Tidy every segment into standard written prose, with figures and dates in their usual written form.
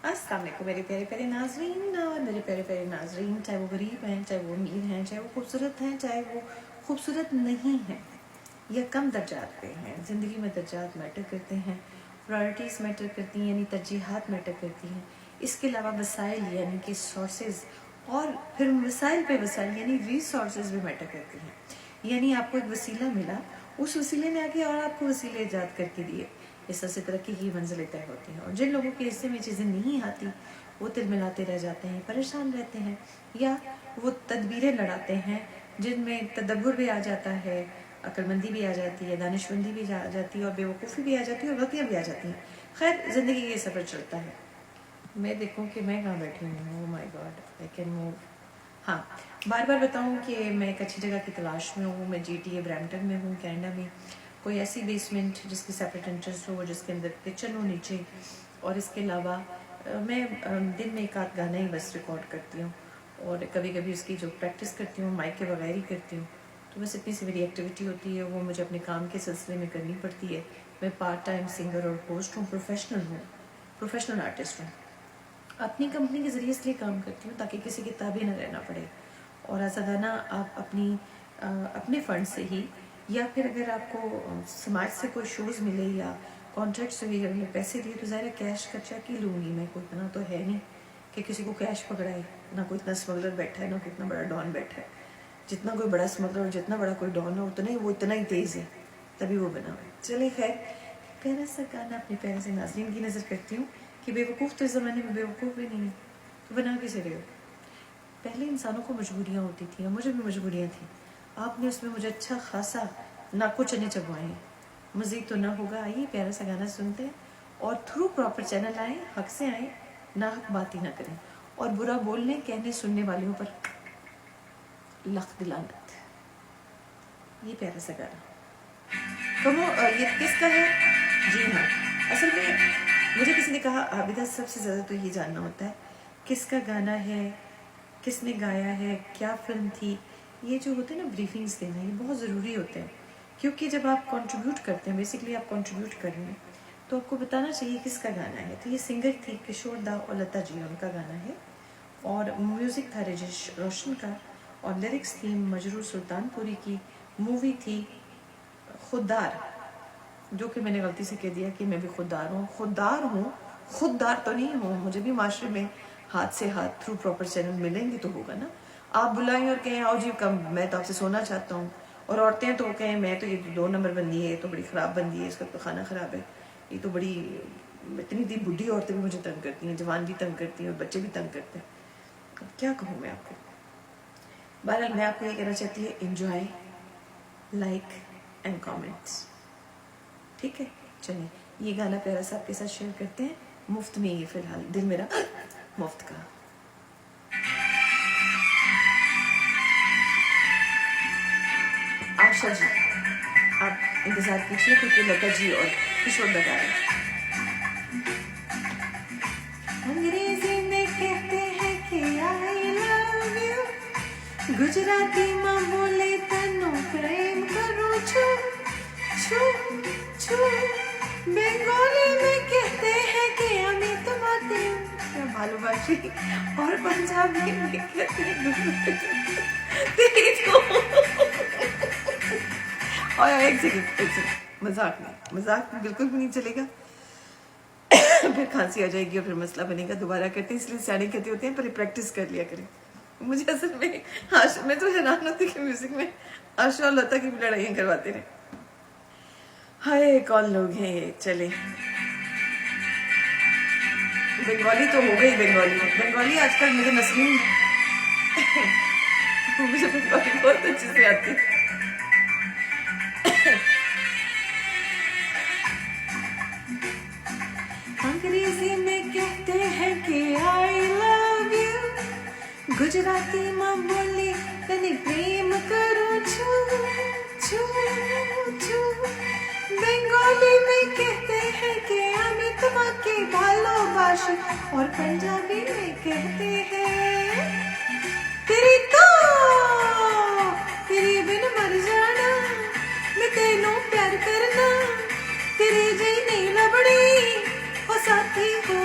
अस्सलाम वालेकुम मेरे प्यारे प्यारे नाजरीन और मेरे प्यारे प्यारे नाजरीन, चाहे वो गरीब हैं, चाहे वो अमीर हैं, चाहे वो खूबसूरत हैं, चाहे वो खूबसूरत नहीं हैं या कम दर्जात पे हैं। ज़िंदगी में दर्जात मैटर करते हैं, प्रायोरिटीज़ मैटर करती हैं, यानी तरजीहात मैटर करती हैं। इसके अलावा वसाइल यानी कि सोर्सेज, और फिर वसाइल पे वसाइल यानी रिसोर्सेज भी मैटर करती हैं। यानी आपको एक वसीला मिला, उस वसीले ने आगे और आपको वसीले ईजाद करके दिए। इस तरह से तरक्की की मंजिलें तय होती हैं। और जिन लोगों के हिस्से में चीज़ें नहीं आती वो तिल मिलाते रह जाते हैं, परेशान रहते हैं, या वो तदबीरें लड़ाते हैं जिनमें तदब्बुर भी आ जाता है, अक्लमंदी भी आ जाती है, दानिशमंदी भी आ जाती है, और बेवकूफ़ी भी आ जाती है, और गलतियाँ भी आ जाती हैं। खैर, ज़िंदगी ये सफ़र चलता है। मैं देखूँ कि मैं कहाँ बैठी हूँ। Oh my God, I can move. हाँ, बार बार बताऊँ कि मैं एक अच्छी जगह की तलाश में हूँ। मैं GTA ब्रैम्पटन में हूँ, कनाडा में। कोई ऐसी बेसमेंट जिसकी सेपरेट एंट्रेंस हो, जिसके अंदर किचन हो नीचे, और इसके अलावा मैं दिन में एक आध गाना ही बस रिकॉर्ड करती हूँ, और कभी कभी उसकी जो प्रैक्टिस करती हूँ माइक के बगैर ही करती हूँ। तो बस इतनी सी मेरी एक्टिविटी होती है, वो मुझे अपने काम के सिलसिले में करनी पड़ती है। मैं पार्ट टाइम सिंगर और होस्ट हूँ, प्रोफेशनल आर्टिस्ट हूँ। अपनी कंपनी के ज़रिए इसलिए काम करती हूँ ताकि किसी की ताबे न रहना पड़े, और आज़ादाना आप अपने फ़ंड से ही, या फिर अगर आपको समाज से कोई शोज़ मिले या कॉन्ट्रैक्ट से भी अगर पैसे दिए तो ज़ाहिर कैश खर्चा की लूँगी मैं। कोई इतना तो है नहीं कि किसी को कैश पकड़ाए, ना कोई इतना स्मगलर बैठा है, ना कोई इतना बड़ा डॉन बैठा है। जितना कोई बड़ा स्मगलर और जितना बड़ा कोई डॉन हो उतना ही वो इतना ही तेज़ है, तभी वो बना है। चलिए खैर, प्यारा सा गाना अपने प्यारे से नाज़रीन की नज़र करती हूँ कि बेवकूफ़ तो इस ज़माने में बेवकूफ़ भी नहीं है, तो बना कैसे रहे हो। पहले इंसानों को मजबूरियाँ होती थी, मुझे भी मजबूरियाँ थी। आपने उसमें मुझे अच्छा खासा नाको चने चबवाए हैं। मज़ीद तो ना होगा। आइए प्यारा सा गाना सुनते हैं, और थ्रू प्रॉपर चैनल आए, हक से आए, ना हक बात ही ना करें, और बुरा बोलने कहने सुनने वालों पर लख दिलानत। ये प्यारा सा गाना कमो, ये किसका है? जी हाँ, असल में मुझे किसी ने कहा आबिदा सबसे ज़्यादा तो ये जानना होता है किसका गाना है, किसने गाया है, क्या फिल्म थी। ये जो होते हैं ना ब्रीफिंग्स देना, ये बहुत ज़रूरी होते हैं, क्योंकि जब आप कंट्रीब्यूट करते हैं, बेसिकली आप कंट्रीब्यूट कर रहे हैं, तो आपको बताना चाहिए किसका गाना है। तो ये सिंगर थी किशोर दा और लता जी, उनका गाना है, और म्यूज़िक था राजेश रोशन का, और लिरिक्स थी मजरूर सुल्तानपुरी की। मूवी थी खुददार, जो कि मैंने गलती से कह दिया कि मैं भी खुददार हूँ। खुददार तो नहीं हूँ, मुझे भी माशरे में हाथ से हाथ थ्रू प्रॉपर चैनल मिलेंगे तो होगा ना। आप बुलाएं और कहें आओ जी कम, मैं तो आपसे सोना चाहता हूँ, और औरतें तो कहें मैं तो ये 2 नंबर बंदी है, ये तो बड़ी ख़राब बंदी है, इसका तो खाना ख़राब है, ये तो बड़ी, इतनी दी बुढ़ी औरतें भी मुझे तंग करती हैं, जवान भी तंग करती हैं, और बच्चे भी तंग करते हैं। अब क्या कहूँ मैं आपको। बहरहाल मैं आपको ये कहना चाहती हूँ, एंजॉय, लाइक एंड कॉमेंट्स, ठीक है। चलिए ये गाना प्यारा सा आपके साथ शेयर करते हैं, मुफ्त में, ये फिलहाल दिल मेरा मुफ्त का। आशा जी आप इंतजार कीजिए, क्योंकि लता जी और किशोर दा गा रहे हैं। अंग्रेजी में कहते हैं कि आई लव यू, गुजराती में बोले तनो प्रेम करो छू छू छू, बंगाली में कहते हैं कि আমি তোমাকে ভালোবাসি, और पंजाबी में कहते हैं तेरी तो। और एक सेकंड, मजाक बिल्कुल भी नहीं चलेगा, फिर खांसी आ जाएगी और फिर मसला बनेगा। दोबारा करते हैं, इसलिए सियाने कहते होते हैं पर प्रैक्टिस कर लिया करें। मुझे असल में मैं तो हैरान होती कि म्यूजिक में आशा और लता की भी लड़ाइयाँ करवाते रहे। हाय कौन लोग हैं ये। चले, बंगाली तो हो गई, बंगाली आजकल मुझे नसरीन मुझे बंगाली बहुत अच्छे से आती है। अंग्रेजी में कहते हैं कि आई लव यू, गुजराती में बोली तने प्रेम करो छू छू छू, बंगाली में कहते हैं कि আমি তোমাকে ভালোবাসি, और पंजाबी में कहते हैं तेरी तो तेरे बिन मर जाना, मैं तेनों प्यार करना, तेरे जी नहीं लबड़ी ओ साथी हो।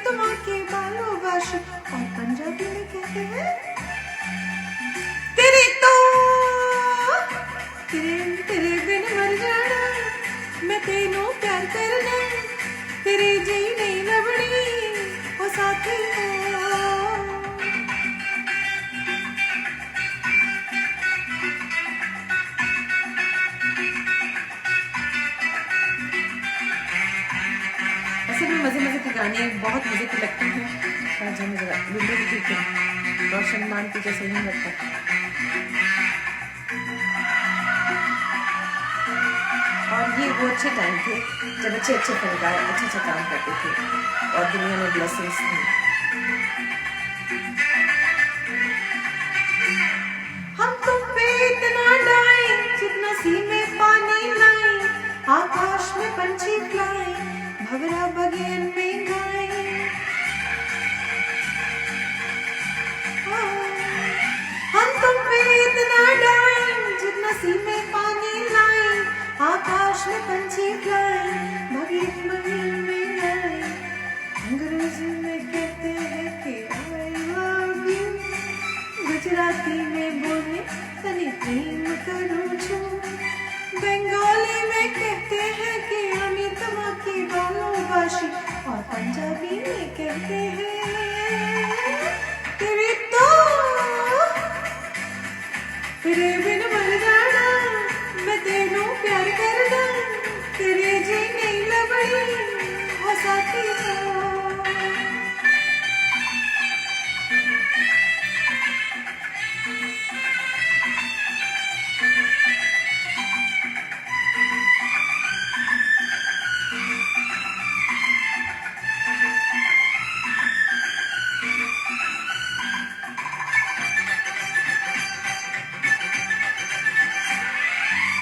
तुम्हारे भालोबाशी। और पंजाबी में कहते हैं तेरे तो तेरे बिन मर जाना, मैं तेनू प्यार करना, तेरे जी नहीं लभनी ओ साथी हो। ऐसे भी मजे मजे के गाने बहुत मजे के लगते हैं। जरा विंडो भी ठीक है, रोशन मान की जैसे नहीं लगता। और ये वो अच्छे टाइम थे जब अच्छे अच्छे फनकार अच्छे अच्छे काम करते थे और दुनिया में ब्लेसिंग्स थी। हम तुम पे इतना डाए जितना सी में पानी लाए, आकाश में पंछी फ्लाए, भवरा बगेन में गाए। हम तुम पे इतना डाए जितना सी में पानी लाए, आकाश में पंछी फ्लाए, बगेन बगेन में गाए। अंग्रेजी में कहते हैं कि I love you, गुजराती में बोले तनी प्रेम करूं छू, बंगाली में कहते हैं कि अमी तुम्हारी भालोबाशी। और पंजाबी में कहते हैं तेरे तो तेरे बिन मर जाना, मैं तेनू प्यार करना, तेरे जी नहीं लभनी ओ साथी हो।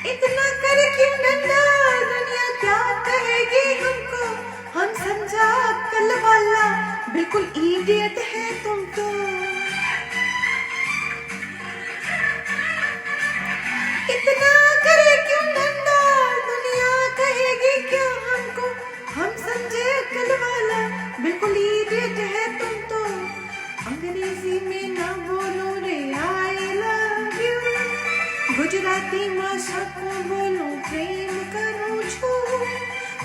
इतना कर क्यों नंदा, दुनिया क्या कहेगी हमको, हम समझा अक्ल वाला, बिल्कुल इडियट है तुम तो। इतना करे क्यों नंदा, दुनिया कहेगी क्या हमको, हम समझे अक्ल वाला, बिल्कुल इडियट है तुम तो। अंग्रेजी में ना बोलो रे I love you, गुजराती भाषा को बोलो प्रेम करूं छू,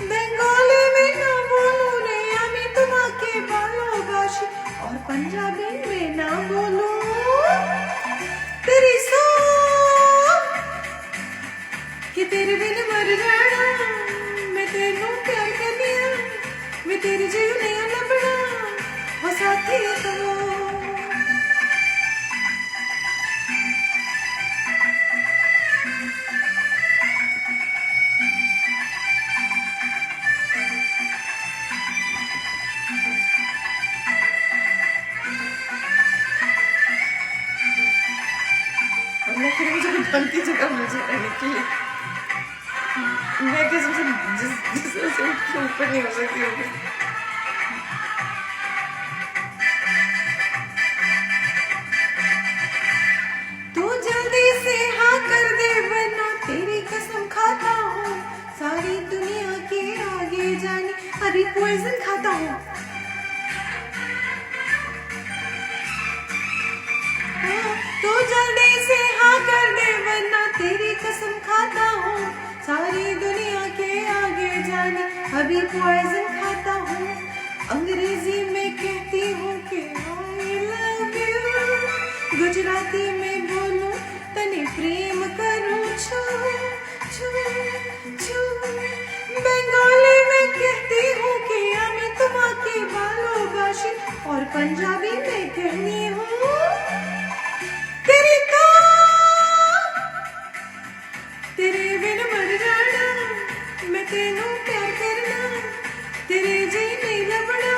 बंगाली में ना बोलो रे अमी तुम्हारे भालोबाशी। और पंजाबी में ना बोलो तेरी सो कि तेरे बिन मर जाना, मैं तेनू प्यार करनिया, मैं तेरी जीव नहीं लभना ओ साथी हो। फिर मुझे कोई ढंग की जगह मिल जाए रहने के लिए, मैं कसम से जिस से ऊपर नहीं हो सकती होगी। तू जल्दी से हाँ कर दे वरना तेरी कसम खाता हूँ, सारी दुनिया के आगे जाने अभी पॉइजन खाता हूँ। तू जल्दी से हाँ कर दे वरना तेरी कसम खाता हूँ, सारी दुनिया के आगे जाने अभी पॉइजन खाता हूँ। अंग्रेजी में कहती हूँ कि I love you, गुजराती में बोलूं तने प्रेम करूं छू छू छू, बंगाली में कहती हूँ कि अमी तुम्हारी भालोबाशी। और पंजाबी में कहनी हूँ तेरी तो तेरे बिन मर जाना, मैं तेनू प्यार करना, तेरे जी नहीं लभना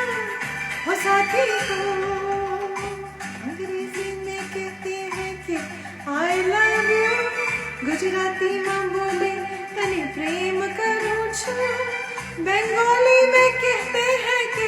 ओ साथी हो। अंग्रेजी में कहते हैं कि I love you, गुजराती में बोले तने प्रेम करूं छू, बंगाली में कहते हैं कि